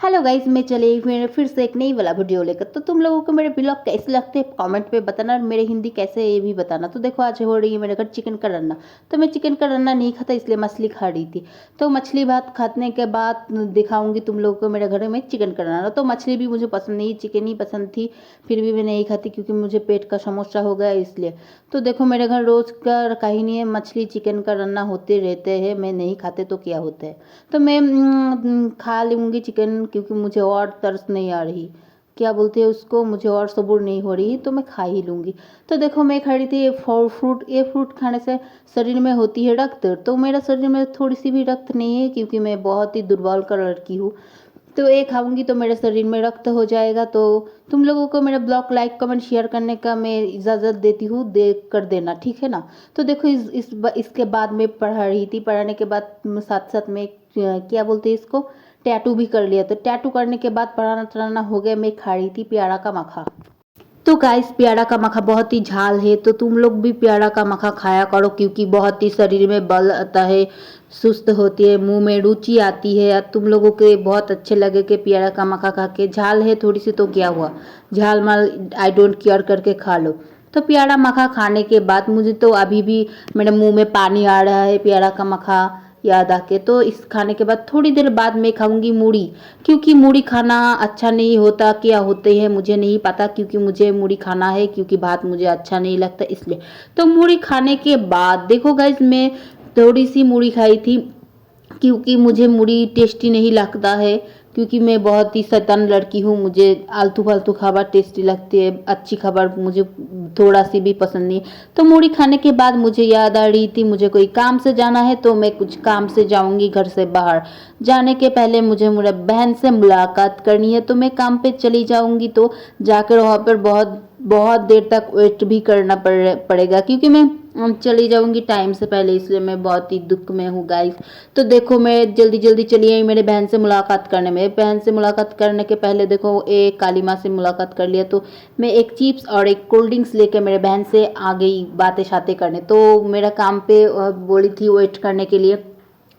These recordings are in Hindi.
हेलो गाइस, मैं चले फिर से एक नई वाला वीडियो लेकर। तो तुम लोगों को मेरे ब्लॉग कैसे लगते हैं कमेंट पे बताना, और मेरे हिंदी कैसे है ये भी बताना। तो देखो, आज हो रही है मेरे घर चिकन का रन्ना। तो मैं चिकन का रन्ना नहीं खाता, इसलिए मछली खा रही थी। तो मछली भात खाने के बाद दिखाऊंगी तुम लोगों को मेरे घर में चिकन का रन्ना। तो मछली भी मुझे पसंद नहीं, चिकन ही पसंद थी, फिर भी मैं नहीं खाती क्योंकि मुझे पेट का समस्या हो गया इसलिए। तो देखो, मेरे घर रोज़ का रखा ही नहीं है, मछली चिकन का रन्ना होते रहते हैं। मैं नहीं खाते तो क्या होता है। तो मैं खा लूँगी चिकन, क्योंकि मुझे और तरस नहीं आ रही, क्या बोलते हैं उसको, मुझे और सब्र नहीं हो रही, तो मैं खा ही लूँगी। तो देखो, मैं खा रही थी ये फ्रूट। ये फ्रूट खाने से शरीर में होती है रक्त। तो मेरा शरीर में थोड़ी सी भी रक्त नहीं है, क्योंकि मैं बहुत ही दुर्बल का लड़की हूँ। तो ये खाऊंगी तो मेरे शरीर में रक्त हो जाएगा। तो तुम लोगों को मेरा ब्लॉग लाइक कमेंट शेयर करने का मैं इजाज़त देती हूँ, देख कर देना, ठीक है ना। तो देखो, इसके बाद मैं पढ़ा रही थी। पढ़ाने के बाद साथ साथ में क्या बोलते हैं इसको, टैटू भी कर लिया। तो टैटू करने के बाद पढ़ाना चढ़ाना हो गया। मैं खा रही थी प्यारा का मखा। तो गाइस, प्यारा का मखा बहुत ही झाल है, तो तुम लोग भी प्यारा का मखा खाया करो, क्योंकि बहुत ही शरीर में बल आता है, सुस्त होती है, मुंह में रुचि आती है। तुम लोगों के बहुत अच्छे लगे कि प्यारा का मखा खा के, झाल है थोड़ी सी तो क्या हुआ, झाल माल आई डोंट केयर करके खा लो। तो प्यारा मखा खाने के बाद मुझे तो अभी भी मेरे मुंह में पानी आ रहा है प्यारा का मखा याद आके। तो इस खाने के बाद थोड़ी देर बाद मैं खाऊंगी मूढ़ी, क्योंकि मूढ़ी खाना अच्छा नहीं होता, क्या होते हैं मुझे नहीं पता, क्योंकि मुझे मूढ़ी खाना है, क्योंकि भात मुझे अच्छा नहीं लगता इसलिए। तो मूढ़ी खाने के बाद देखो गाइस, मैं थोड़ी सी मूढ़ी खाई थी, क्योंकि मुझे मूढ़ी टेस्टी नहीं लगता है, क्योंकि मैं बहुत ही शैतान लड़की हूँ। मुझे आलतू फालतू खबर टेस्टी लगती है, अच्छी खबर मुझे थोड़ा सी भी पसंद नहीं। तो मूढ़ी खाने के बाद मुझे याद आ रही थी मुझे कोई काम से जाना है, तो मैं कुछ काम से जाऊंगी घर से बाहर। जाने के पहले मुझे मेरे बहन से मुलाकात करनी है, तो मैं काम पे चली जाऊंगी। तो जाकर वहाँ पर बहुत बहुत देर तक वेट भी करना पड़ेगा, क्योंकि मैं चली जाऊंगी टाइम से पहले, इसलिए मैं बहुत ही दुख में हूँ गाइस। तो देखो, मैं जल्दी जल्दी चली आई मेरे बहन से मुलाकात करने में। बहन से मुलाकात करने के पहले देखो, एक काली माँ से मुलाकात कर लिया। तो मैं एक चिप्स और एक कोल्ड ड्रिंक्स लेकर मेरे बहन से आ गई बातें शातें करने। तो मेरा काम पे बोली थी वेट करने के लिए,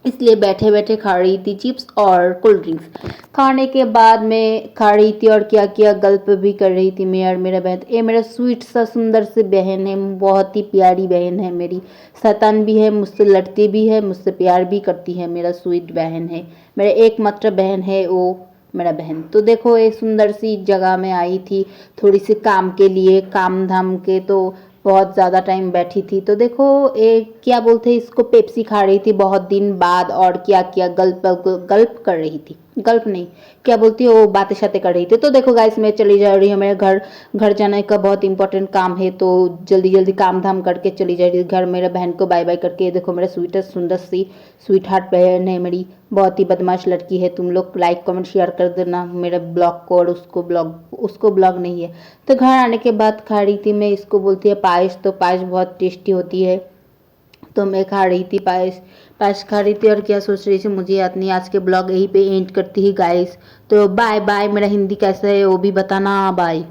इसलिए बैठे बैठे खा रही थी चिप्स और कोल्ड ड्रिंक्स। खाने के बाद मैं खा रही थी और क्या किया, गल्प भी कर रही थी मैं और मेरा बहन। ये मेरा स्वीट सा सुंदर सी बहन है, बहुत ही प्यारी बहन है मेरी। शैतान भी है, मुझसे लड़ती भी है, मुझसे प्यार भी करती है। मेरा स्वीट बहन है, मेरा एकमात्र बहन है वो मेरा बहन। तो देखो, एक सुंदर सी जगह में आई थी थोड़ी सी काम के लिए, काम धाम के। तो बहुत ज़्यादा टाइम बैठी थी। तो देखो, एक क्या बोलते हैं इसको, पेप्सी खा रही थी बहुत दिन बाद। और क्या किया, गल्प गल्प कर रही थी, गल्प नहीं, क्या बोलती है वो, बातें शातें कर रही थी। तो देखो गाइस, मैं चली जा रही हूँ मेरे घर। घर जाने का बहुत इंपॉर्टेंट काम है, तो जल्दी जल्दी काम धाम करके चली जा रही हूँ घर। मेरे बहन को बाय बाय करके। देखो, मेरा स्वीटेस्ट सुंदर सी स्वीट हार्ट बहन है मेरी, बहुत ही बदमाश लड़की है। तुम लोग लाइक कमेंट शेयर कर देना मेरे ब्लॉग को, और उसको ब्लॉग नहीं है। तो घर आने के बाद खा रही थी मैं, इसको बोलती है पायस। तो पायस बहुत टेस्टी होती है, तो मैं खा रही थी पायस। पायस खा रही थी और क्या सोच रही थी मुझे याद नहीं। आज के ब्लॉग यहीं पे एंड करती ही गाइस। तो बाय बाय। मेरा हिंदी कैसा है वो भी बताना, बाय।